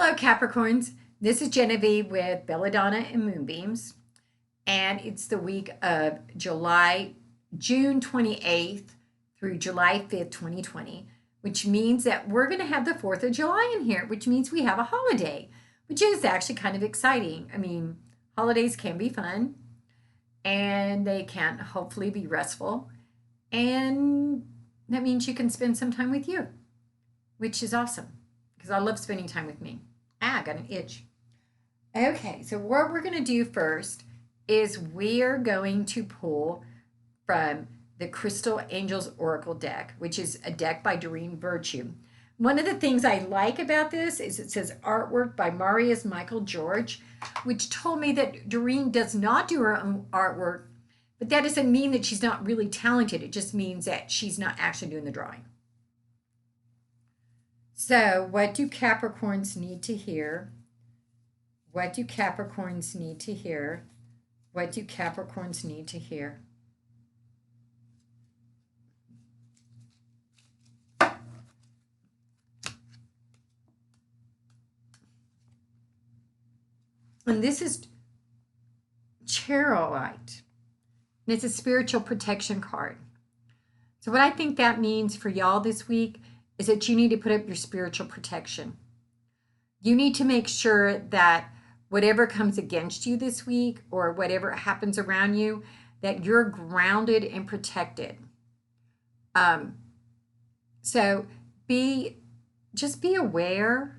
Hello, Capricorns. This is Genevieve with Belladonna and Moonbeams, and it's the week of June 28th through July 5th, 2020, which means that we're going to have the 4th of July in here, which means we have a holiday, which is actually kind of exciting. I mean, holidays can be fun, and they can hopefully be restful, and that means you can spend some time with you, which is awesome because I love spending time with me. I got an itch. Okay, so what we're going to do first is we're going to pull from the Crystal Angels Oracle deck, which is a deck by Doreen Virtue. One of the things I like about this is it says artwork by Marius Michael George, which told me that Doreen does not do her own artwork, but that doesn't mean that she's not really talented. It just means that she's not actually doing the drawing. So, what do Capricorns need to hear? What do Capricorns need to hear? What do Capricorns need to hear? And this is Rider-Waite. And it's a spiritual protection card. So, what I think that means for y'all this week is that you need to put up your spiritual protection. You need to make sure that whatever comes against you this week or whatever happens around you, that you're grounded and protected. So just be aware.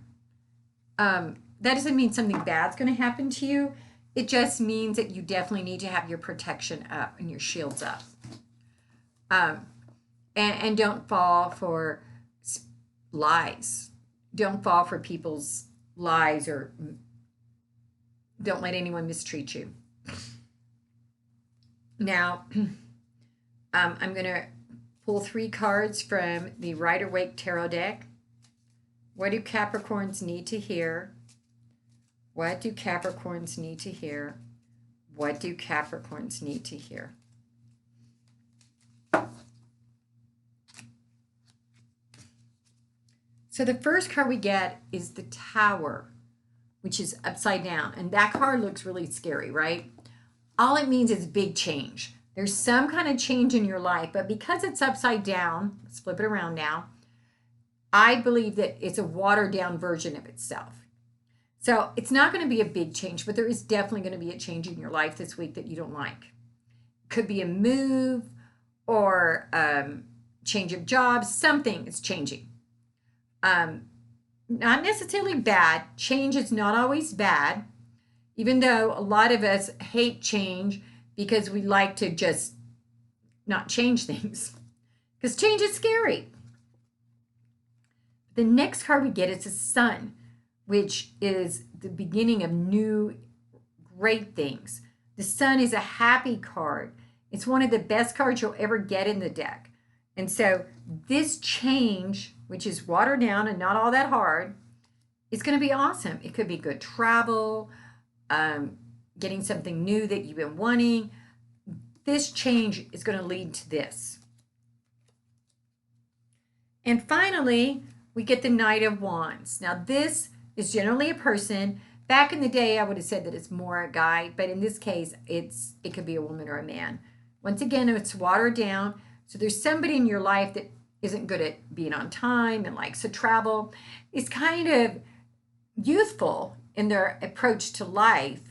That doesn't mean something bad's going to happen to you. It just means that you definitely need to have your protection up and your shields up. And don't fall for lies. Don't fall for people's lies, or don't let anyone mistreat you. Now, I'm going to pull 3 cards from the Rider-Waite Tarot deck. What do Capricorns need to hear? What do Capricorns need to hear? What do Capricorns need to hear? So the first card we get is the Tower, which is upside down. And that card looks really scary, right? All it means is big change. There's some kind of change in your life, but because it's upside down, let's flip it around now, I believe that it's a watered down version of itself. So it's not going to be a big change, but there is definitely going to be a change in your life this week that you don't like. It could be a move or change of jobs, something is changing. Not necessarily bad. Change is not always bad, even though a lot of us hate change because we like to just not change things, because change is scary. The next card we get is the Sun, which is the beginning of new great things. The Sun is a happy card. It's one of the best cards you'll ever get in the deck. And so this change, which is watered down and not all that hard, is going to be awesome. It could be good travel, getting something new that you've been wanting. This change is going to lead to this. And finally, we get the Knight of Wands. Now, this is generally a person. Back in the day, I would have said that it's more a guy, but in this case, it could be a woman or a man. Once again, it's watered down. So there's somebody in your life that isn't good at being on time and likes to travel. Is kind of youthful in their approach to life,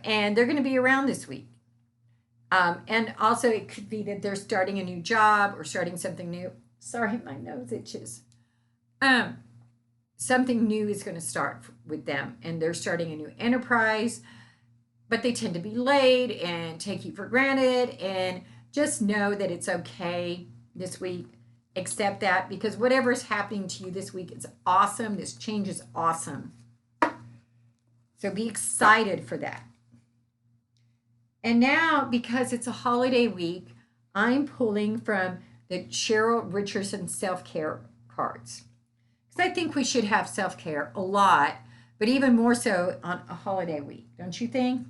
and they're going to be around this week. And also it could be that they're starting a new job or starting something new. Sorry, my nose itches. Something new is going to start with them, and they're starting a new enterprise, but they tend to be late and take you for granted, and just know that it's okay this week. Accept that, because whatever is happening to you this week is awesome. This change is awesome. So be excited for that. And now, because it's a holiday week, I'm pulling from the Cheryl Richardson self-care cards. Because I think we should have self-care a lot, but even more so on a holiday week, don't you think?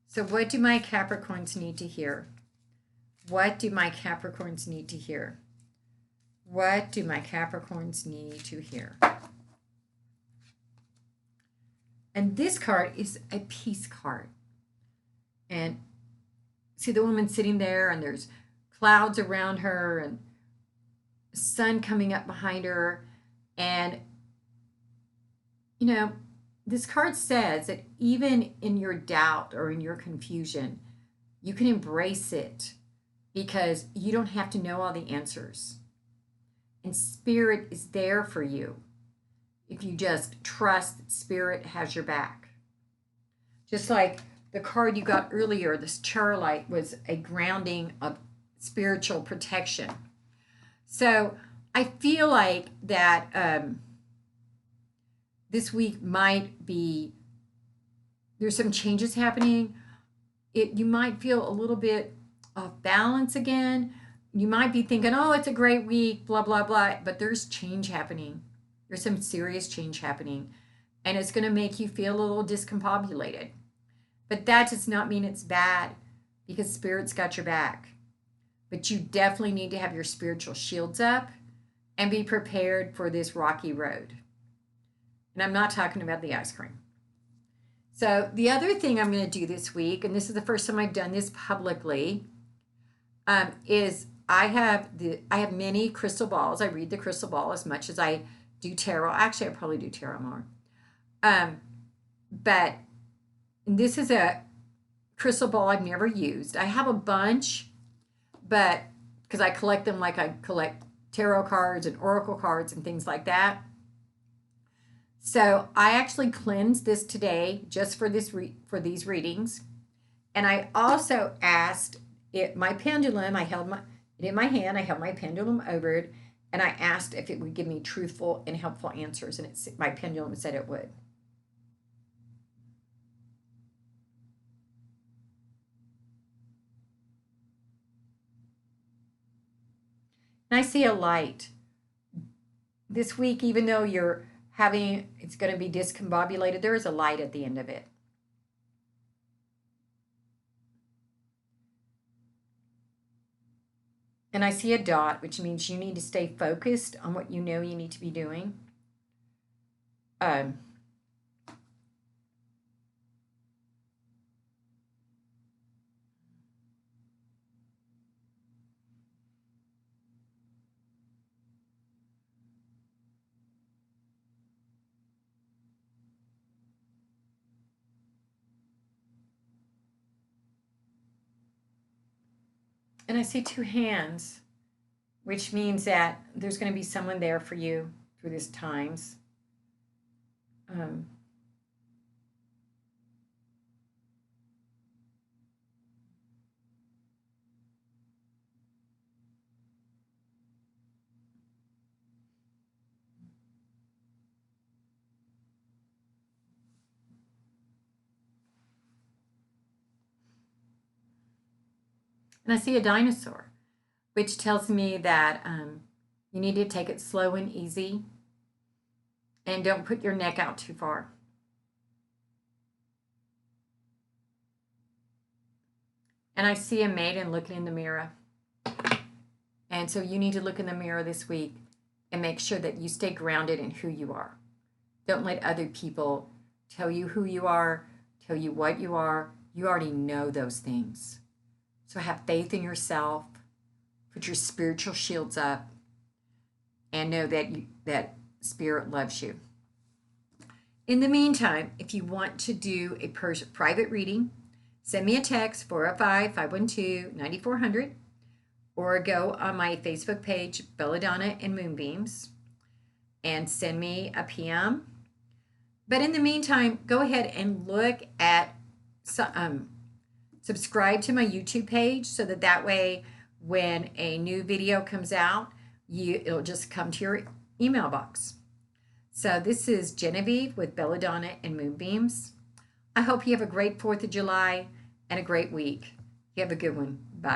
So what do my Capricorns need to hear? What do my Capricorns need to hear? What do my Capricorns need to hear? And this card is a peace card. And see the woman sitting there, and there's clouds around her and sun coming up behind her. And, you know, this card says that even in your doubt or in your confusion, you can embrace it because you don't have to know all the answers. And Spirit is there for you if you just trust that Spirit has your back. Just like the card you got earlier, this Charlight, was a grounding of spiritual protection. So I feel like that this week might be, there's some changes happening. You might feel a little bit off balance again. You might be thinking, oh, it's a great week, blah, blah, blah. But there's change happening. There's some serious change happening. And it's going to make you feel a little discombobulated. But that does not mean it's bad, because Spirit's got your back. But you definitely need to have your spiritual shields up and be prepared for this rocky road. And I'm not talking about the ice cream. So the other thing I'm going to do this week, and this is the first time I've done this publicly, is I have many crystal balls. I read the crystal ball as much as I do tarot. Actually, I probably do tarot more. But this is a crystal ball I've never used. I have a bunch, but because I collect them like I collect tarot cards and oracle cards and things like that. So I actually cleansed this today just for for these readings. And I also asked my pendulum, I held it in my hand, I held my pendulum over it, and I asked if it would give me truthful and helpful answers, and my pendulum said it would. And I see a light. This week, even though it's going to be discombobulated, there is a light at the end of it. And I see a dot, which means you need to stay focused on what you know you need to be doing. And I see two hands, which means that there's going to be someone there for you through these times. And I see a dinosaur, which tells me that you need to take it slow and easy, and don't put your neck out too far. And I see a maiden looking in the mirror. And so you need to look in the mirror this week and make sure that you stay grounded in who you are. Don't let other people tell you who you are, tell you what you are. You already know those things. So have faith in yourself, put your spiritual shields up, and know that Spirit loves you. In the meantime, if you want to do a private reading, send me a text, 405-512-9400, or go on my Facebook page, Belladonna and Moonbeams, and send me a PM. But in the meantime, go ahead and look at subscribe to my YouTube page so that way when a new video comes out, it'll just come to your email box. So this is Genevieve with Belladonna and Moonbeams. I hope you have a great 4th of July and a great week. You have a good one. Bye.